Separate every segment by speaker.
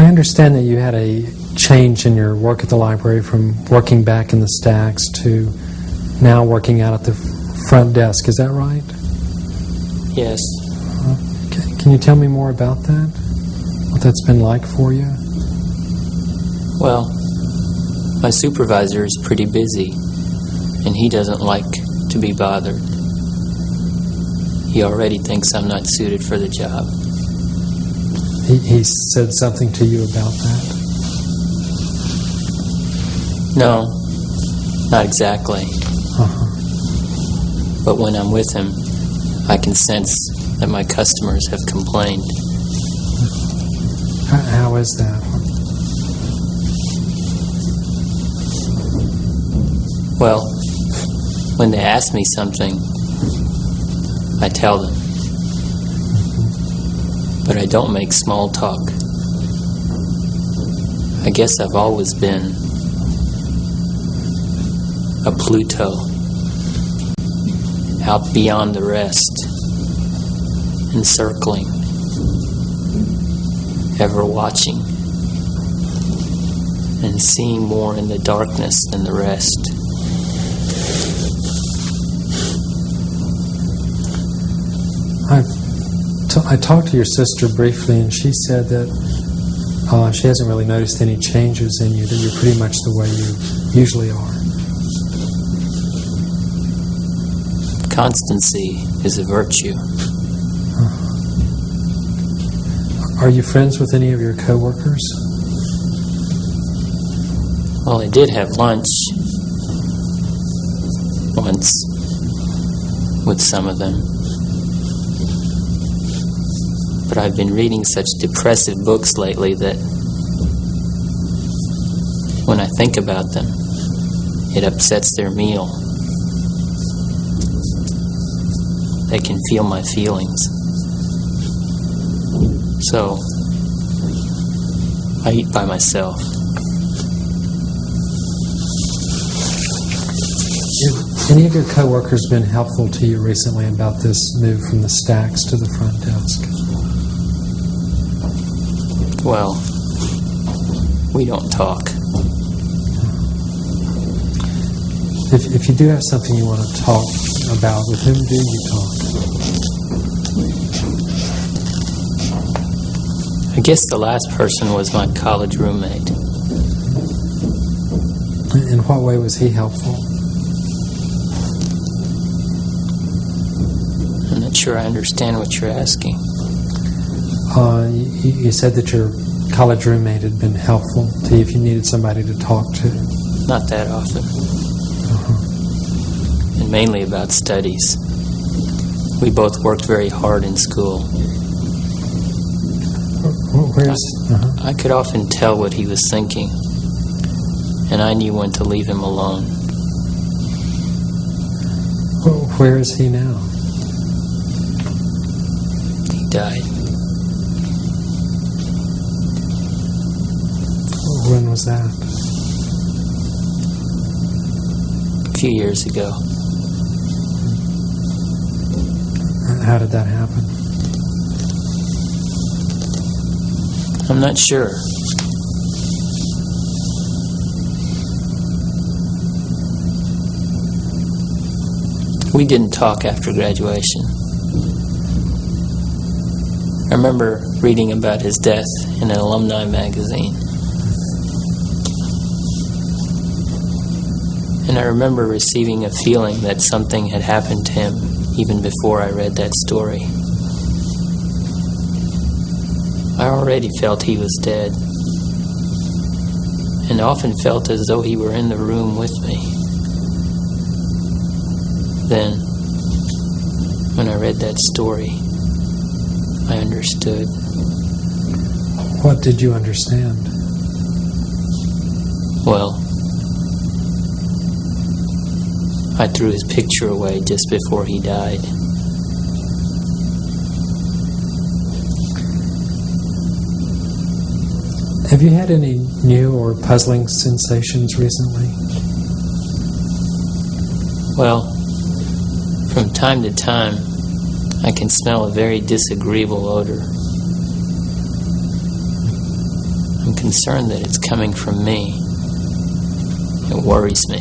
Speaker 1: I understand that you had a change in your work at the library from working back in the stacks to now working out at the front desk. Is that right?
Speaker 2: Yes.
Speaker 1: Okay. Can you tell me more about that? What that's been like for you?
Speaker 2: Well, my supervisor is pretty busy, and he doesn't like to be bothered. He already thinks I'm not suited for the job.
Speaker 1: He said something to you about that?
Speaker 2: No, not exactly. But when I'm with him, I can sense that my customers have complained.
Speaker 1: How is that?
Speaker 2: Well, when they ask me something, I tell them. But I don't make small talk. I guess I've always been a Pluto, out beyond the rest, encircling, ever watching, and seeing more in the darkness than the rest.
Speaker 1: I talked to your sister briefly, and she said that she hasn't really noticed any changes in you, that you're pretty much the way you usually are.
Speaker 2: Constancy is a virtue.
Speaker 1: Are you friends with any of your coworkers?
Speaker 2: Well, I did have lunch once with some of them. But I've been reading such depressive books lately that when I think about them, it upsets their meal. They can feel my feelings. So, I eat by myself.
Speaker 1: Have any of your coworkers been helpful to you recently about this move from the stacks to the front desk?
Speaker 2: Well, we don't talk.
Speaker 1: If you do have something you want to talk about, with whom do you talk?
Speaker 2: I guess the last person was my college roommate.
Speaker 1: In what way was he helpful?
Speaker 2: I'm not sure I understand what you're asking.
Speaker 1: You said that your college roommate had been helpful to you if you needed somebody to talk to.
Speaker 2: Not that often. And mainly about studies. We both worked very hard in school. I could often tell what he was thinking, and I knew when to leave him alone.
Speaker 1: Where is he now?
Speaker 2: He died.
Speaker 1: When was that?
Speaker 2: A few years ago.
Speaker 1: How did that happen?
Speaker 2: I'm not sure. We didn't talk after graduation. I remember reading about his death in an alumni magazine. And I remember receiving a feeling that something had happened to him even before I read that story. I already felt he was dead, and often felt as though he were in the room with me. Then, when I read that story, I understood.
Speaker 1: What did you understand?
Speaker 2: Well, I threw his picture away just before he died.
Speaker 1: Have you had any new or puzzling sensations recently?
Speaker 2: Well, from time to time, I can smell a very disagreeable odor. concerned that it's coming from me. It worries me.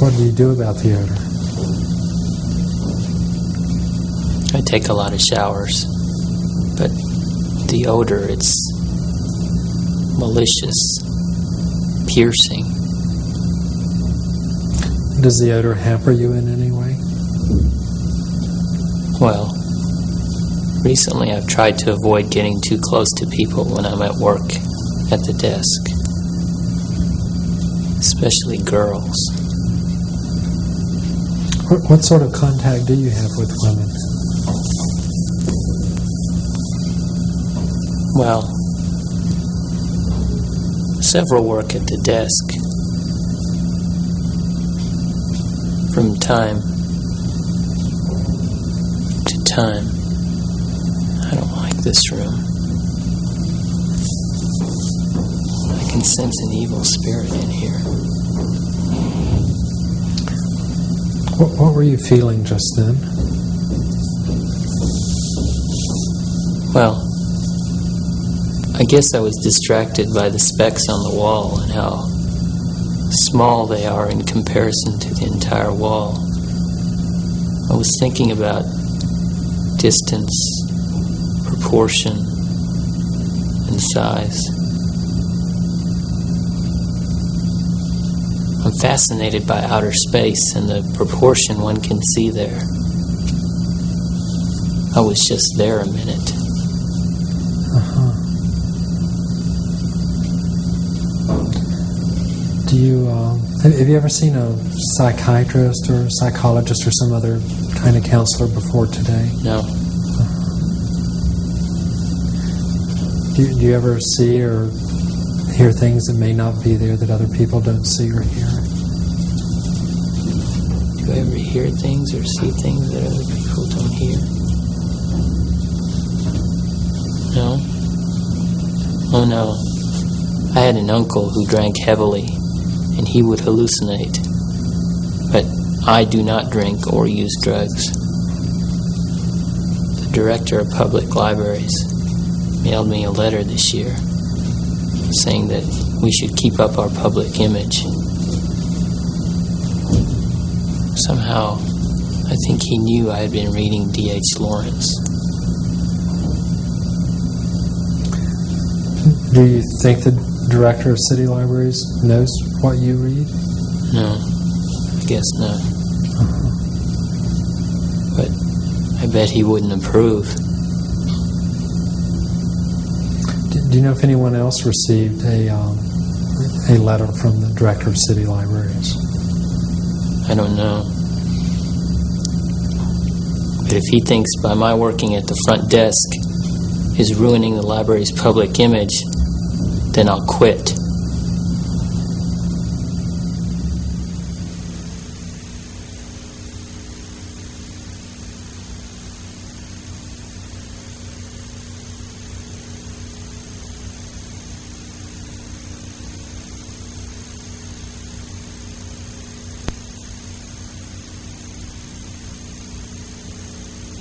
Speaker 1: What do you do about the odor?
Speaker 2: I take a lot of showers, but the odor, it's malicious, piercing.
Speaker 1: Does the odor hamper you in any way?
Speaker 2: Well, recently I've tried to avoid getting too close to people when I'm at work at the desk, especially girls.
Speaker 1: What sort of contact do you have with women?
Speaker 2: Well, several work at the desk. From time to time. I don't like this room. I can sense an evil spirit in here.
Speaker 1: What were you feeling just then?
Speaker 2: Well, I guess I was distracted by the specks on the wall and how small they are in comparison to the entire wall. I was thinking about distance, proportion, and size. I'm fascinated by outer space and the proportion one can see there. I was just there a minute.
Speaker 1: Do you have you ever seen a psychiatrist or psychologist or some other kind of counselor before today?
Speaker 2: No.
Speaker 1: Do you ever see or hear things that may not be there that other people don't see or hear?
Speaker 2: Do you ever hear things or see things that other people don't hear? No? Oh no. I had an uncle who drank heavily, and he would hallucinate. But I do not drink or use drugs. The director of public libraries mailed me a letter this year saying that we should keep up our public image. Somehow, I think he knew I had been reading D.H. Lawrence.
Speaker 1: Do you think the director of city libraries knows what you read?
Speaker 2: No, I guess not. But I bet he wouldn't approve.
Speaker 1: Do you know if anyone else received a letter from the director of city libraries?
Speaker 2: I don't know. But if he thinks by my working at the front desk is ruining the library's public image, then I'll quit.